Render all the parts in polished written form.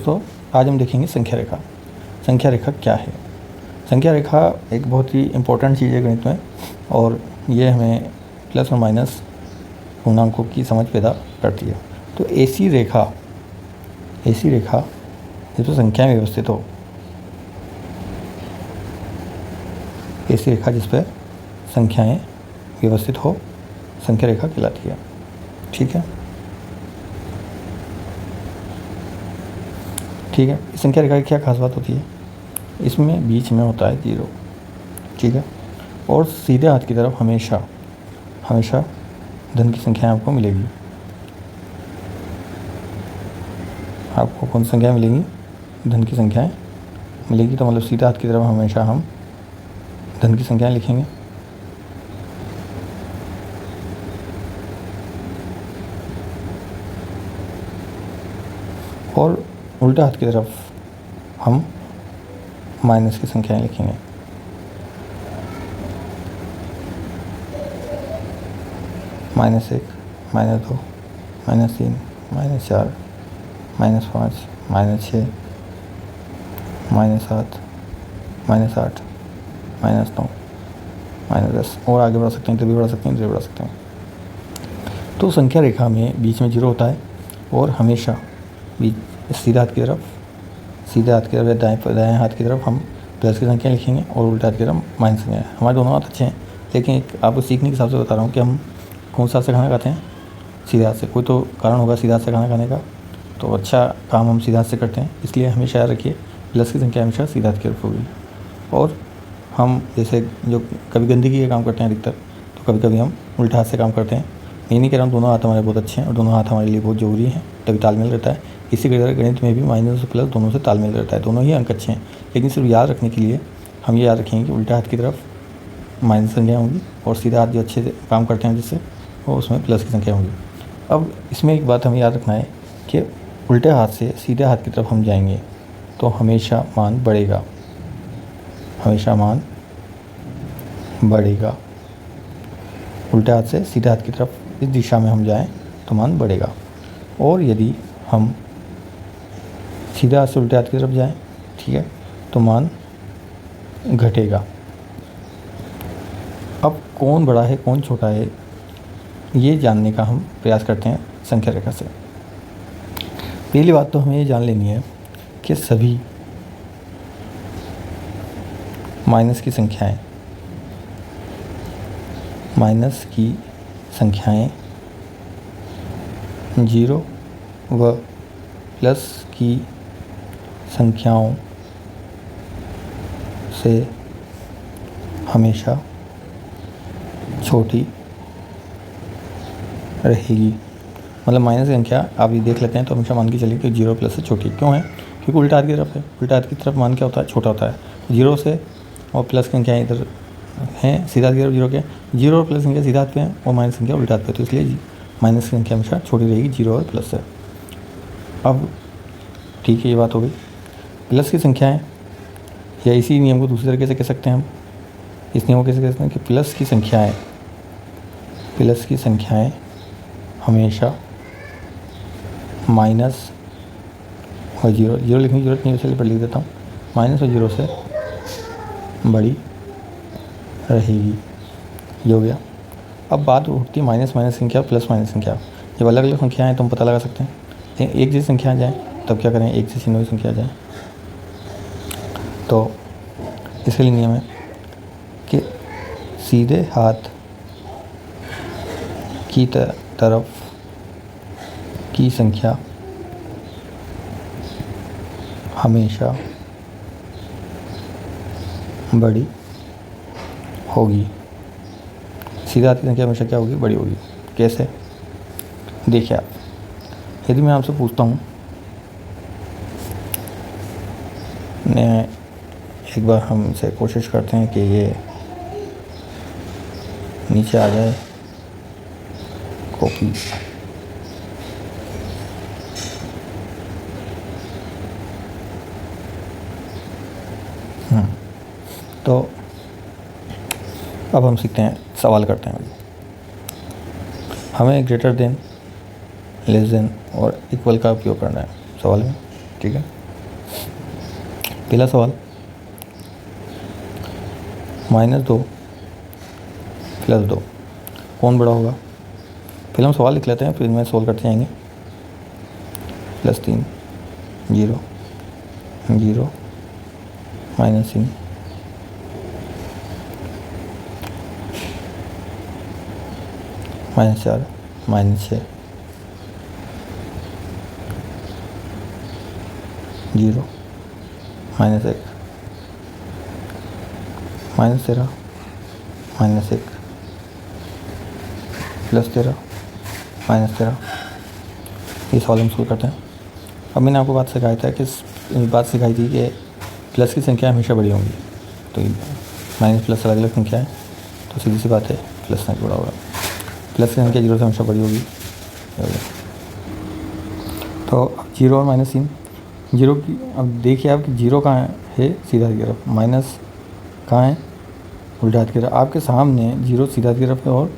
दोस्तों, आज हम देखेंगे संख्या रेखा। संख्या रेखा क्या है? संख्या रेखा एक बहुत ही इम्पोर्टेंट चीज़ है गणित में, और ये हमें प्लस और माइनस पूर्णांकों की समझ पैदा करती है। तो ऐसी रेखा जिस पर संख्याएँ व्यवस्थित हो, ऐसी रेखा जिस पर संख्याएँ व्यवस्थित हो, संख्या रेखा कहलाती है। ठीक है। इस संख्या रेखा की क्या खास बात होती है? इसमें बीच में होता है 0। ठीक है। और सीधे हाथ की तरफ हमेशा धन की संख्याएं आपको मिलेगी। आपको कौन सी संख्याएं मिलेंगी? धन की संख्याएं मिलेगी। तो मतलब सीधे हाथ की तरफ हमेशा हम धन की संख्याएं लिखेंगे। और उल्टा हाथ की तरफ हम माइनस की संख्याएं लिखेंगे। -1, -2, -3, -4, -5, -6, -7, -8, -9, -10 और आगे बढ़ा सकते हैं, इधर भी बढ़ा सकते हैं, इधर भी बढ़ा सकते हैं। तो संख्या रेखा में बीच में 0 होता है और हमेशा सीधे हाथ की तरफ या दाएं हाथ की तरफ हम प्लस की संख्या लिखेंगे और उल्टा हाथ की तरफ माइनस संख्या। हमारे दोनों हाथ अच्छे हैं, लेकिन एक आपको सीखने के हिसाब से बता रहा हूँ कि हम कौन सा हाथ से खाना खाते हैं? सीधे हाथ से। कोई तो कारण होगा सीधे हाथ से खाना खाने का, तो अच्छा काम हम सीधे हाथ से करते हैं। इसलिए हमेशा याद रखिए, प्लस की संख्या हमेशा सीधे हाथ की तरफ होगी। और हम जैसे जो कभी गंदगी का काम करते हैं अधिकतर, तो कभी कभी हम उल्टा हाथ से काम करते हैं। मैं नहीं कह रहा हूँ दोनों हाथ हमारे बहुत अच्छे हैं और दोनों हाथ हमारे लिए बहुत ज़रूरी हैं, तभी तालमेल रहता है। इसी तरह गणित में भी माइनस और प्लस दोनों से तालमेल रहता है, दोनों ही अंक अच्छे हैं। लेकिन सिर्फ याद रखने के लिए हम ये याद रखेंगे कि उल्टा हाथ की तरफ माइनस संख्या होंगी और सीधा हाथ जो अच्छे से काम करते हैं जिससे, वो उसमें प्लस की संख्या होंगी। अब इसमें एक बात हमें याद रखना है कि उल्टे हाथ से सीधे हाथ की तरफ हम जाएंगे तो हमेशा मान बढ़ेगा, उल्टे हाथ से सीधे हाथ की तरफ इस दिशा में हम जाएं तो मान बढ़ेगा। और यदि हम सीधे हाथ से उल्टे हाथ की तरफ जाएं, ठीक है, तो मान घटेगा। अब कौन बड़ा है कौन छोटा है, ये जानने का हम प्रयास करते हैं संख्या रेखा से। पहली बात तो हमें ये जान लेनी है कि सभी माइनस की संख्याएं 0 व प्लस की संख्याओं से हमेशा छोटी रहेगी। मतलब माइनस की संख्या आप ये देख लेते हैं तो हमेशा मान के चलिए कि 0 प्लस से छोटी क्यों है? क्योंकि उल्टा हाथ की तरफ है। उल्टा हाथ की तरफ मान क्या होता है? छोटा होता है। 0 से और प्लस की संख्याएँ इधर हैं, सीधा हाथ की तरफ 0 के 0 और प्लस संख्या सीधा हाथ पे है और माइनस संख्या उल्टा हाथ पे, तो इसलिए माइनस की संख्या हमेशा छोटी रहेगी 0 और प्लस से। अब ठीक है, ये बात हो गई। प्लस की संख्याएँ, या इसी नियम को दूसरी तरीके से कह सकते हैं हम। इस नियम को कैसे कह सकते हैं कि प्लस की संख्याएँ हमेशा माइनस और 0 लिखने की जरूरत नहीं है, चलिए पर लिख देता हूँ, माइनस और 0 से बड़ी रहेगी। ये हो गया। अब बात उठती है माइनस संख्या प्लस माइनस संख्या। जब अलग अलग संख्याएँ हैं तो हम पता लगा सकते हैं, लेकिन एक जैसी संख्या आ जाए तब क्या करें? एक जैसी नई संख्या आ जाए तो इसके लिए नियम है कि सीधे हाथ की तरफ की संख्या हमेशा बड़ी होगी। सीधे हाथ की संख्या हमेशा क्या होगी? बड़ी होगी। कैसे? देखिए आप, यदि मैं आपसे पूछता हूँ, एक बार हमसे कोशिश करते हैं कि ये नीचे आ जाए कॉपी। तो अब हम सीखते हैं, सवाल करते हैं। हमें ग्रेटर देन, लेस देन और इक्वल का उपयोग करना है सवाल में। ठीक है। पहला सवाल -2 + 2 कौन बड़ा होगा? पहले हम सवाल लिख लेते हैं, फिर मैं सोल्व करते जाएंगे। +3 0 0 -3 -4 -6 0 -1 -13 -1 +13 -13। ये सवाल हम सोल्व करते हैं। अब मैंने आपको बात सिखाया था कि बात सिखाई थी कि प्लस की संख्या हमेशा बड़ी होंगी, तो माइनस प्लस अलग अलग संख्या है, तो सीधी सी बात है प्लस संख्या बड़ा होगा। प्लस की संख्या 0 से हमेशा बड़ी होगी। तो 0 और -3 जीरो की, अब देखिए आप 0 कहाँ है सीधा की तरफ, माइनस कहाँ है उल्टा हाथ की तरफ। आपके सामने 0 सीधा की तरफ है और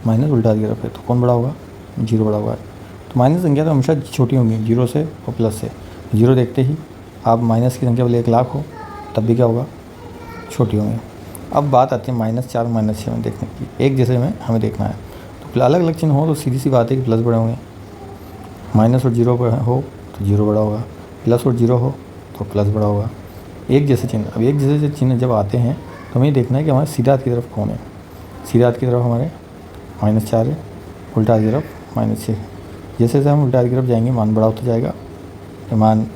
माइनस उल्टा हाथ की तरफ है, तो कौन बड़ा होगा? 0 बड़ा होगा। तो माइनस संख्या तो हमेशा छोटी होंगी 0 से और प्लस से। 0 देखते ही आप माइनस की संख्या भले 1 लाख हो तब भी क्या होगा? छोटी होंगी। अब बात आती है -4 -6 में देखने की, एक जैसे में हमें देखना है। तो अलग अलग चिन्ह हो तो सीधी सी बात है कि प्लस बड़े होंगे। माइनस और 0 पर हो तो 0 बड़ा होगा, प्लस और 0 हो तो प्लस बड़ा होगा। एक जैसे चिन्ह, अब एक जैसे चिन्ह जब आते हैं तो हमें देखना है कि हमारे सीधा हाथ की तरफ कौन है। सीधा हाथ की तरफ हमारे -4 है, उल्टा हाथ की तरफ -6। जैसे जैसे हम उल्टा हाथ की तरफ जाएंगे मान बड़ा होता जाएगा। मान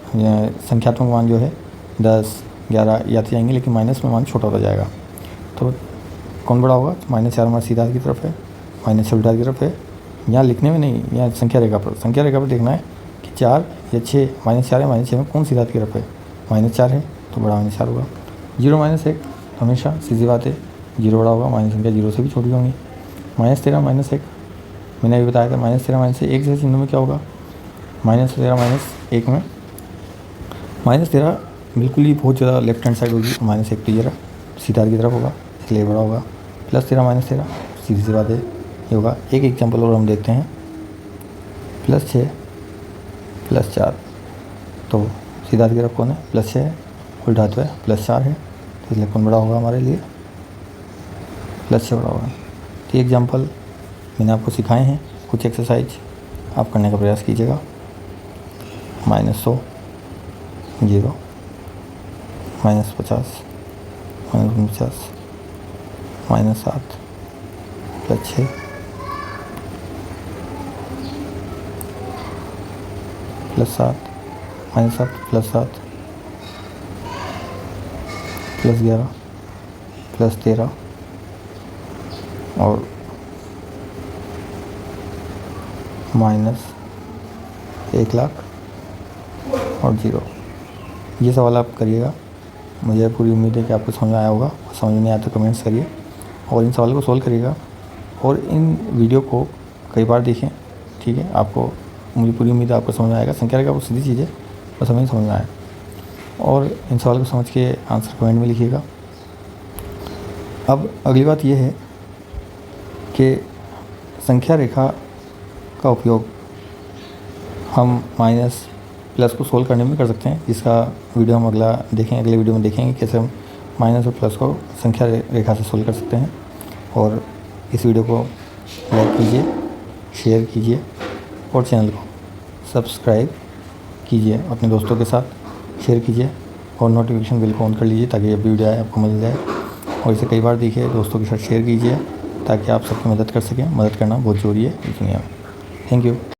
संख्यात्मक मान जो है 10 11 आते जाएंगे, लेकिन माइनस में मान छोटा होता जाएगा। तो कौन बड़ा होगा? -4 हमारे सीधा हाथ की तरफ है, -6 उल्टा हाथ की तरफ है। यहाँ लिखने में नहीं, यहाँ संख्या रेखा पर देखना है कि 4 या 6, -4 है, -6 में कौन सीधा हाथ की तरफ है? -4 है तो बड़ा -4 होगा। 0 -1 हमेशा सीधी बात है 0 बड़ा होगा, माइनस संख्या 0 से भी छोटी होंगी। -13 -1 मैंने अभी बताया था, -13 -1 एक जैसे चिन्हों में क्या होगा? -13 -1 में -13 बिल्कुल ही बहुत ज़्यादा लेफ्ट हैंड साइड होगी, -1 तो ये रहा सीधा की तरफ होगा, इसलिए बड़ा होगा। +13 -13 सीधी सी बात है ये होगा। एक एग्जाम्पल और हम देखते हैं। +6 +4 तो सीधा की तरफ कौन है? +6 है, उल्टा हाथ है +4 है, तो इसलिए कौन बड़ा होगा हमारे लिए? +6 बड़ा होगा। तो ये एग्जाम्पल मैंने आपको सिखाए हैं, कुछ एक्सरसाइज आप करने का प्रयास कीजिएगा। -100 0 -50 -49 -7 +6 +7 -7 +7 +11 +13 और -1 लाख और 0। ये सवाल आप करिएगा। मुझे पूरी उम्मीद है कि आपको समझ में आया होगा। समझ में नहीं आया तो कमेंट्स करिए और इन सवालों को सोल्व करिएगा और इन वीडियो को कई बार देखें, ठीक है? आपको, मुझे पूरी उम्मीद है आपको समझ में आएगा। संख्या रेखा वो सीधी चीज़ है, बस हमें समझ में आए। और इन सवाल को समझ के आंसर कमेंट में लिखिएगा। अब अगली बात यह है कि संख्या रेखा का उपयोग हम माइनस प्लस को सोल्व करने में कर सकते हैं, जिसका वीडियो हम अगले वीडियो में देखेंगे कैसे हम माइनस और प्लस को संख्या रेखा से सोल्व कर सकते हैं। और इस वीडियो को लाइक कीजिए, शेयर कीजिए और चैनल को सब्सक्राइब कीजिए, अपने दोस्तों के साथ शेयर कीजिए और नोटिफिकेशन बिल को ऑन कर लीजिए ताकि जब भी वीडियो आए आपको मिल जाए। और इसे कई बार देखिए, दोस्तों के साथ शेयर कीजिए ताकि आप सबकी मदद कर सकें। मदद करना बहुत ज़रूरी है इस दुनिया में। Thank you.